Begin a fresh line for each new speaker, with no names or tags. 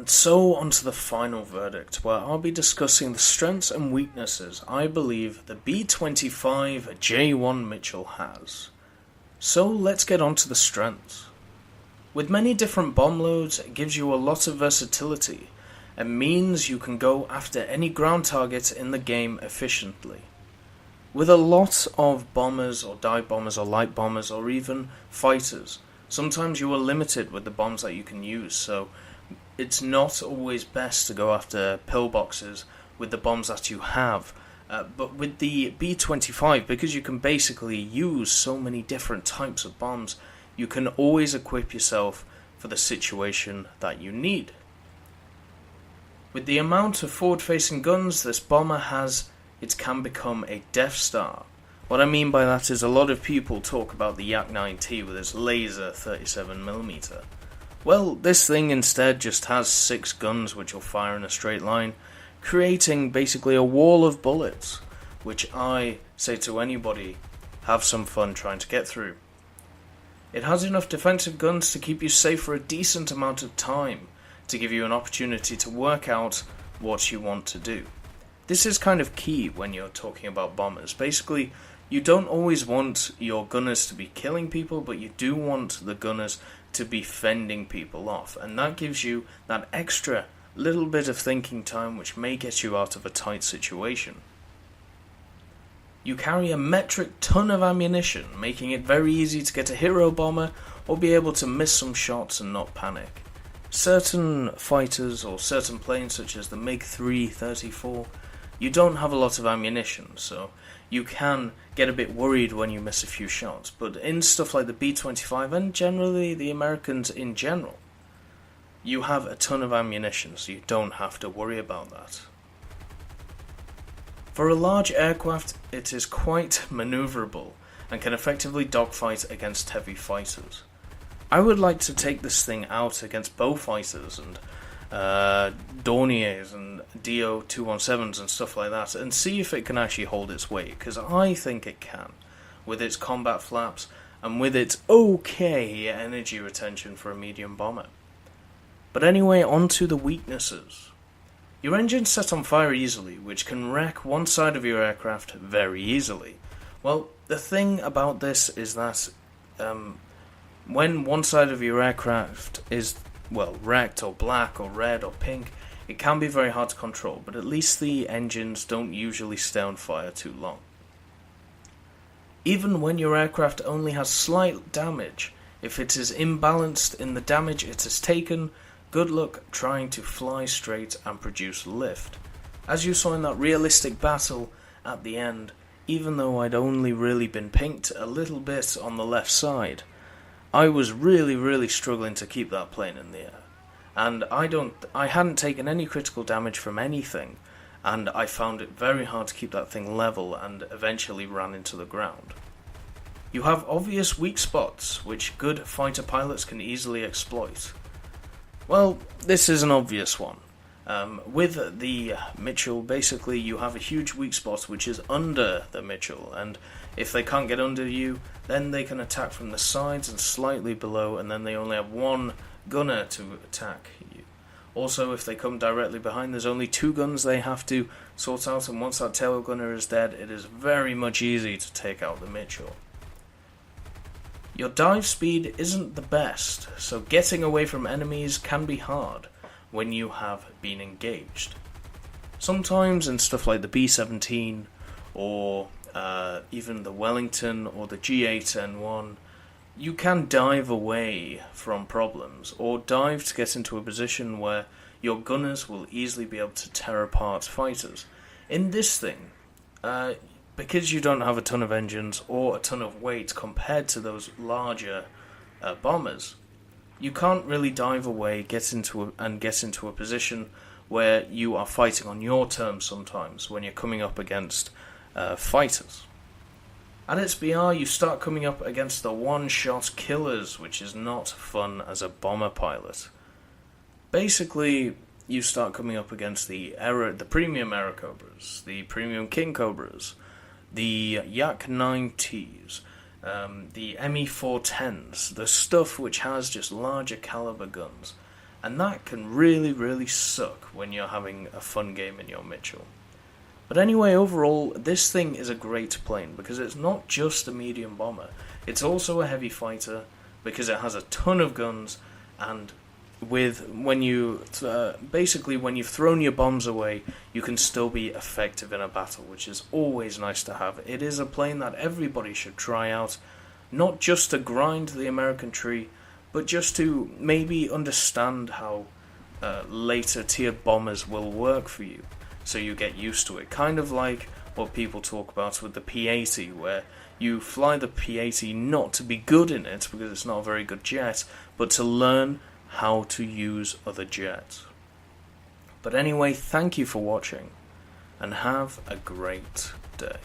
And so on to the final verdict, where I'll be discussing the strengths and weaknesses I believe the B-25J-1 Mitchell has. So let's get on to the strengths. With many different bomb loads, it gives you a lot of versatility, and means you can go after any ground target in the game efficiently. With a lot of bombers or dive bombers or light bombers or even fighters, sometimes you are limited with the bombs that you can use, so it's not always best to go after pillboxes with the bombs that you have. But with the B-25, because you can basically use so many different types of bombs, you can always equip yourself for the situation that you need. With the amount of forward-facing guns this bomber has, it can become a Death Star. What I mean by that is a lot of people talk about the Yak-9T with its laser 37mm. Well, this thing instead just has 6 guns which will fire in a straight line, creating basically a wall of bullets, which I say to anybody, have some fun trying to get through. It has enough defensive guns to keep you safe for a decent amount of time, to give you an opportunity to work out what you want to do. This is kind of key when you're talking about bombers. Basically, you don't always want your gunners to be killing people, but you do want the gunners to be fending people off, and that gives you that extra little bit of thinking time which may get you out of a tight situation. You carry a metric ton of ammunition, making it very easy to get a hero bomber or be able to miss some shots and not panic. Certain fighters or certain planes such as the MiG-334, you don't have a lot of ammunition, so you can get a bit worried when you miss a few shots, but in stuff like the B-25 and generally the Americans in general, you have a ton of ammunition, so you don't have to worry about that. For a large aircraft, it is quite maneuverable and can effectively dogfight against heavy fighters. I would like to take this thing out against Beaufighters and Dorniers and Do-217s and stuff like that, and see if it can actually hold its weight, because I think it can, with its combat flaps and with its okay energy retention for a medium bomber. But anyway, on to the weaknesses. Your engines set on fire easily, which can wreck one side of your aircraft very easily. Well, the thing about this is that when one side of your aircraft is wrecked or black or red or pink, it can be very hard to control, but at least the engines don't usually stay on fire too long. Even when your aircraft only has slight damage, if it is imbalanced in the damage it has taken, good luck trying to fly straight and produce lift. As you saw in that realistic battle at the end, even though I'd only really been pinked a little bit on the left side, I was really struggling to keep that plane in the air. And I hadn't taken any critical damage from anything, and I found it very hard to keep that thing level and eventually ran into the ground. You have obvious weak spots, which good fighter pilots can easily exploit. Well, this is an obvious one. With the Mitchell, basically you have a huge weak spot which is under the Mitchell, and if they can't get under you, then they can attack from the sides and slightly below, and then they only have one gunner to attack you. Also, if they come directly behind, there's only 2 guns they have to sort out, and once that tail gunner is dead, it is very much easy to take out the Mitchell. Your dive speed isn't the best, so getting away from enemies can be hard when you have been engaged. Sometimes in stuff like the B-17 or even the Wellington or the G8N1, you can dive away from problems, or dive to get into a position where your gunners will easily be able to tear apart fighters. In this thing, because you don't have a ton of engines or a ton of weight compared to those larger bombers, you can't really dive away, get into a position where you are fighting on your terms sometimes when you're coming up against fighters. At its BR, you start coming up against the one-shot killers, which is not fun as a bomber pilot. Basically, you start coming up against the premium Aerocobras, the premium King Cobras, the Yak-9Ts, the ME-410s, the stuff which has just larger caliber guns. and that can really, really suck when you're having a fun game in your Mitchell. But anyway, overall, this thing is a great plane because it's not just a medium bomber, it's also a heavy fighter because it has a ton of guns, and when you've thrown your bombs away, you can still be effective in a battle, which is always nice to have. It is a plane that everybody should try out, not just to grind the American tree, but just to maybe understand how later tier bombers will work for you, so you get used to it. Kind of like what people talk about with the P-80, where you fly the P-80 not to be good in it, because it's not a very good jet, but to learn how to use other jets. But anyway, thank you for watching, and have a great day.